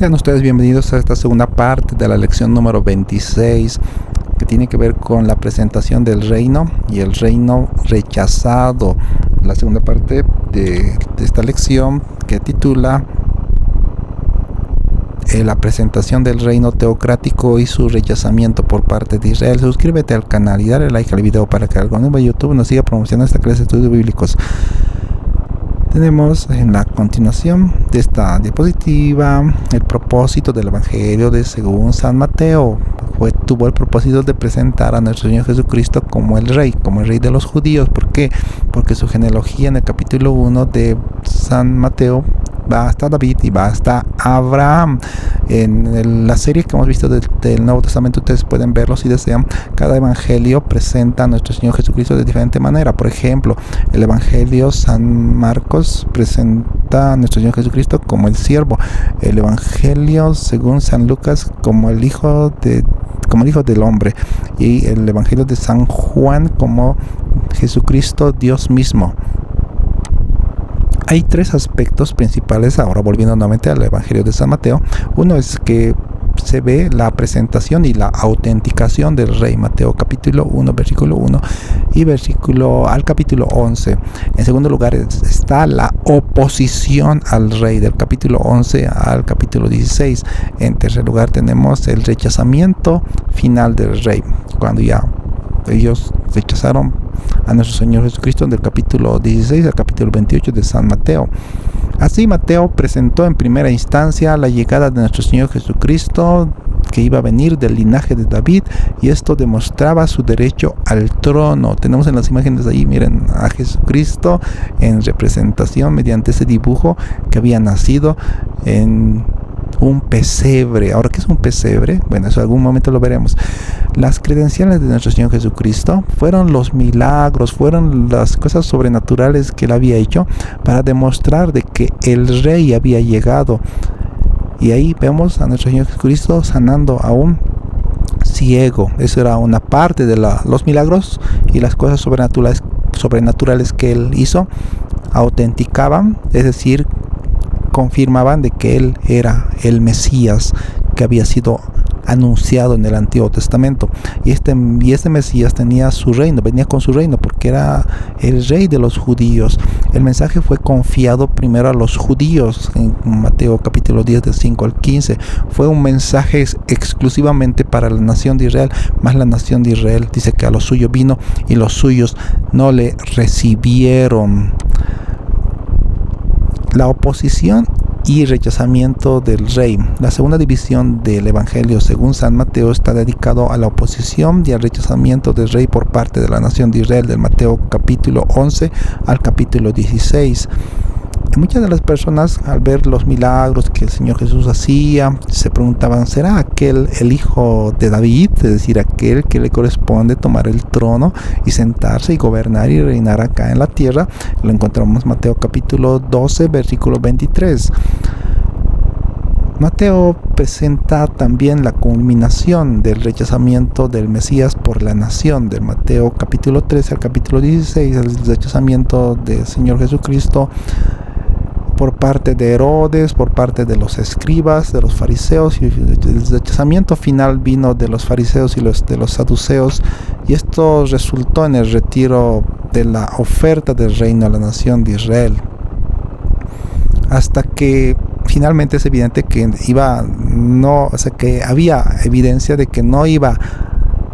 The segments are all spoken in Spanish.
Sean ustedes bienvenidos a esta segunda parte de la lección número 26, que tiene que ver con la presentación del reino y el reino rechazado. La segunda parte de esta lección, que titula la presentación del reino teocrático y su rechazamiento por parte de Israel. Suscríbete al canal y dale like al video para que el algoritmo de YouTube nos siga promocionando esta clase de estudios bíblicos. Tenemos en la continuación de esta diapositiva el propósito del Evangelio de según San Mateo. Tuvo el propósito de presentar a nuestro Señor Jesucristo como el Rey de los judíos. ¿Por qué? Porque su genealogía en el capítulo 1 de San Mateo va hasta David y va hasta Abraham. En la serie que hemos visto del Nuevo Testamento, ustedes pueden verlo si desean. Cada evangelio presenta a nuestro Señor Jesucristo de diferente manera. Por ejemplo, el evangelio San Marcos presenta a nuestro Señor Jesucristo como el siervo. El evangelio según San Lucas como el hijo del hombre, y el evangelio de San Juan como Jesucristo Dios mismo. Hay tres aspectos principales, ahora volviendo nuevamente al Evangelio de San Mateo. Uno es que se ve la presentación y la autenticación del Rey. Mateo capítulo 1, versículo 1 y al capítulo 11. En segundo lugar está la oposición al Rey, del capítulo 11 al capítulo 16. En tercer lugar tenemos el rechazamiento final del Rey, cuando ya ellos rechazaron a nuestro Señor Jesucristo, del capítulo 16 al capítulo 28 de San Mateo. Así Mateo presentó en primera instancia la llegada de nuestro Señor Jesucristo, que iba a venir del linaje de David, y esto demostraba su derecho al trono. Tenemos en las imágenes ahí, miren, a Jesucristo en representación mediante ese dibujo que había nacido en un pesebre. Ahora, ¿qué es un pesebre? Bueno, eso en algún momento lo veremos. Las credenciales de nuestro Señor Jesucristo fueron los milagros, fueron las cosas sobrenaturales que él había hecho para demostrar de que el Rey había llegado. Y ahí vemos a nuestro Señor Jesucristo sanando a un ciego. Eso era una parte de los milagros y las cosas sobrenaturales que él hizo. Autenticaban, es decir, confirmaban de que él era el Mesías que había sido anunciado en el Antiguo Testamento. Y este Mesías tenía su reino, venía con su reino, porque era el Rey de los judíos. El mensaje fue confiado primero a los judíos en Mateo capítulo 10 del 5 al 15. Fue un mensaje exclusivamente para la nación de Israel, más la nación de Israel dice que a los suyos vino y los suyos no le recibieron. La oposición y rechazamiento del Rey. La segunda división del Evangelio según San Mateo está dedicado a la oposición y al rechazamiento del Rey por parte de la nación de Israel, del Mateo capítulo 11 al capítulo 16. Y muchas de las personas, al ver los milagros que el Señor Jesús hacía, se preguntaban, ¿será aquel el hijo de David? Es decir, aquel que le corresponde tomar el trono y sentarse y gobernar y reinar acá en la tierra. Lo encontramos en Mateo capítulo 12, versículo 23. Mateo presenta también la culminación del rechazamiento del Mesías por la nación, del Mateo capítulo 13 al capítulo 16, el rechazamiento del Señor Jesucristo por parte de Herodes, por parte de los escribas, de los fariseos, y el rechazamiento final vino de los fariseos y de los saduceos, y esto resultó en el retiro de la oferta del reino a la nación de Israel, hasta que finalmente es evidente que que había evidencia de que no iba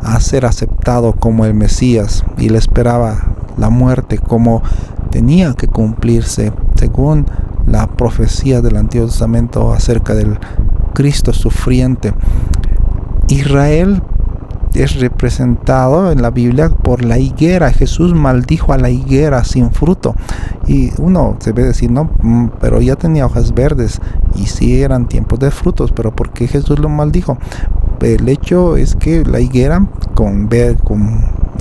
a ser aceptado como el Mesías, y le esperaba la muerte como tenía que cumplirse según la profecía del Antiguo Testamento acerca del Cristo sufriente. Israel es representado en la Biblia por la higuera. Jesús maldijo a la higuera sin fruto, y uno se ve decir, no, pero ya tenía hojas verdes, y sí eran tiempos de frutos, pero ¿por qué Jesús lo maldijo? El hecho es que la higuera con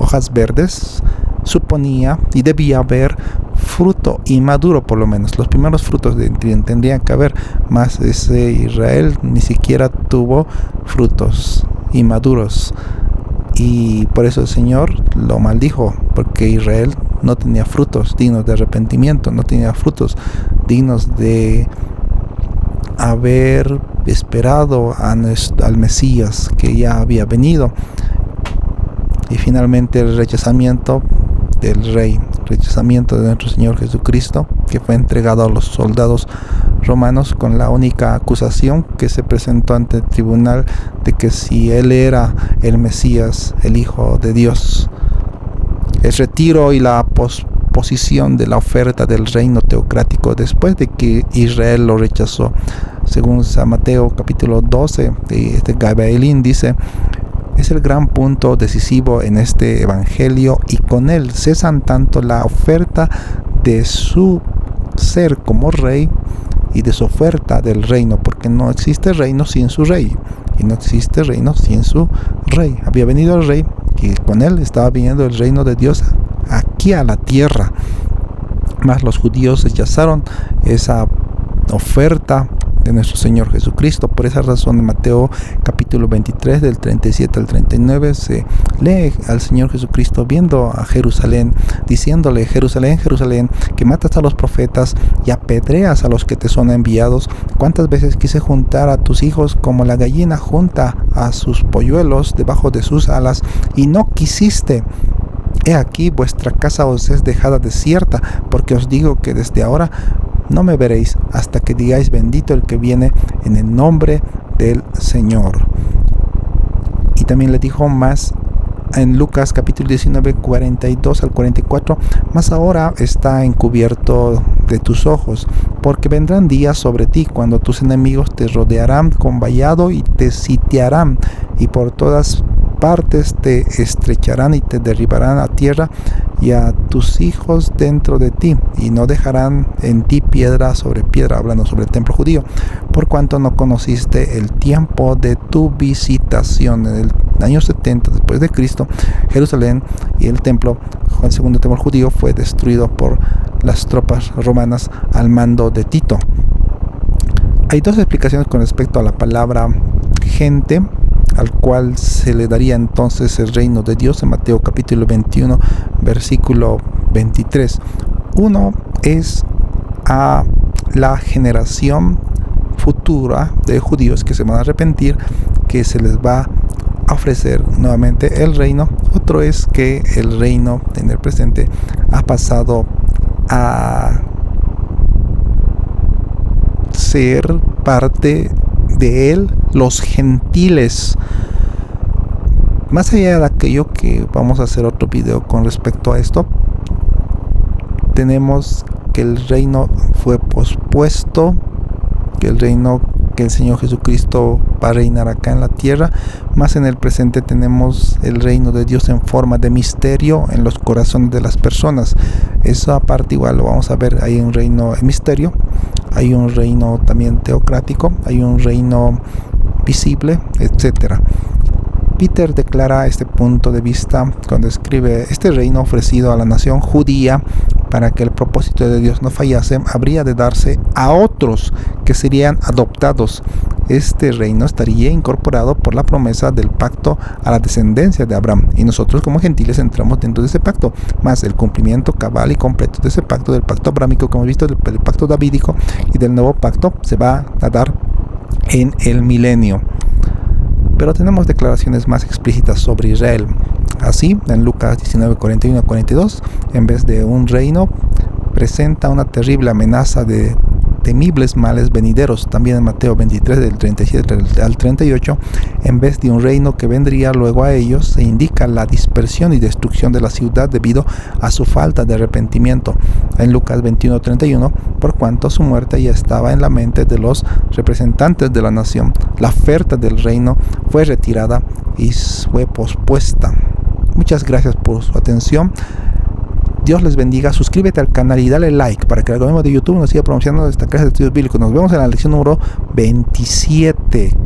hojas verdes suponía y debía haber fruto inmaduro, por lo menos los primeros frutos tendrían que haber, más ese Israel ni siquiera tuvo frutos inmaduros, y por eso el Señor lo maldijo, porque Israel no tenía frutos dignos de arrepentimiento, no tenía frutos dignos de haber esperado al Mesías que ya había venido. Y finalmente el rechazamiento del rey, rechazamiento de nuestro Señor Jesucristo, que fue entregado a los soldados romanos con la única acusación que se presentó ante el tribunal de que si él era el Mesías, el Hijo de Dios. El retiro y la posposición de la oferta del reino teocrático después de que Israel lo rechazó. Según San Mateo capítulo 12 de Gabaelín dice: es el gran punto decisivo en este evangelio, y con él cesan tanto la oferta de su ser como rey y de su oferta del reino, porque no existe reino sin su rey, y no existe reino sin su rey. Había venido el rey, y con él estaba viniendo el reino de Dios aquí a la tierra. Mas los judíos rechazaron esa oferta de nuestro Señor Jesucristo. Por esa razón en Mateo capítulo 23 del 37 al 39 se lee al Señor Jesucristo viendo a Jerusalén, diciéndole: Jerusalén, Jerusalén, que matas a los profetas y apedreas a los que te son enviados. ¿Cuántas veces quise juntar a tus hijos como la gallina junta a sus polluelos debajo de sus alas, y no quisiste? He aquí vuestra casa os es dejada desierta, porque os digo que desde ahora no me veréis hasta que digáis: bendito el que viene en el nombre del Señor. Y también le dijo más en Lucas capítulo 19, 42 al 44: mas ahora está encubierto de tus ojos, porque vendrán días sobre ti cuando tus enemigos te rodearán con vallado y te sitiarán, y por todas partes te estrecharán y te derribarán a tierra, y a tus hijos dentro de ti, y no dejarán en ti piedra sobre piedra, hablando sobre el templo judío, por cuanto no conociste el tiempo de tu visitación. En el año 70 después de Cristo, Jerusalén y el templo, el segundo templo judío, fue destruido por las tropas romanas al mando de Tito. Hay dos explicaciones con respecto a la palabra gente, al cual se le daría entonces el reino de Dios en Mateo capítulo 21 versículo 23. Uno es a la generación futura de judíos que se van a arrepentir, que se les va a ofrecer nuevamente el reino. Otro es que el reino en el presente ha pasado a ser parte de él los gentiles. Más allá de aquello, que vamos a hacer otro video con respecto a esto, tenemos que el reino fue pospuesto, que el Señor Jesucristo va a reinar acá en la tierra. Más en el presente tenemos el reino de Dios en forma de misterio en los corazones de las personas. Eso aparte igual lo vamos a ver. Hay un reino en misterio, hay un reino también teocrático, hay un reino visible, etcétera. Peter declara este punto de vista cuando escribe: este reino ofrecido a la nación judía para que el propósito de Dios no fallase, habría de darse a otros que serían adoptados. Este reino estaría incorporado por la promesa del pacto a la descendencia de Abraham, y nosotros como gentiles entramos dentro de ese pacto, más el cumplimiento cabal y completo de ese pacto, del pacto abrámico, como hemos visto, del pacto davídico y del nuevo pacto, se va a dar en el milenio. Pero tenemos declaraciones más explícitas sobre Israel. Así, en Lucas 19, 41 a 42, en vez de un reino, presenta una terrible amenaza de temibles males venideros. También en Mateo 23, del 37 al 38, en vez de un reino que vendría luego a ellos, se indica la dispersión y destrucción de la ciudad debido a su falta de arrepentimiento. En Lucas 21, 31, por cuanto su muerte ya estaba en la mente de los representantes de la nación, la oferta del reino fue retirada y fue pospuesta. Muchas gracias por su atención. Dios les bendiga. Suscríbete al canal y dale like para que el algoritmo de YouTube nos siga promocionando esta clase de estudios bíblicos. Nos vemos en la lección número 27.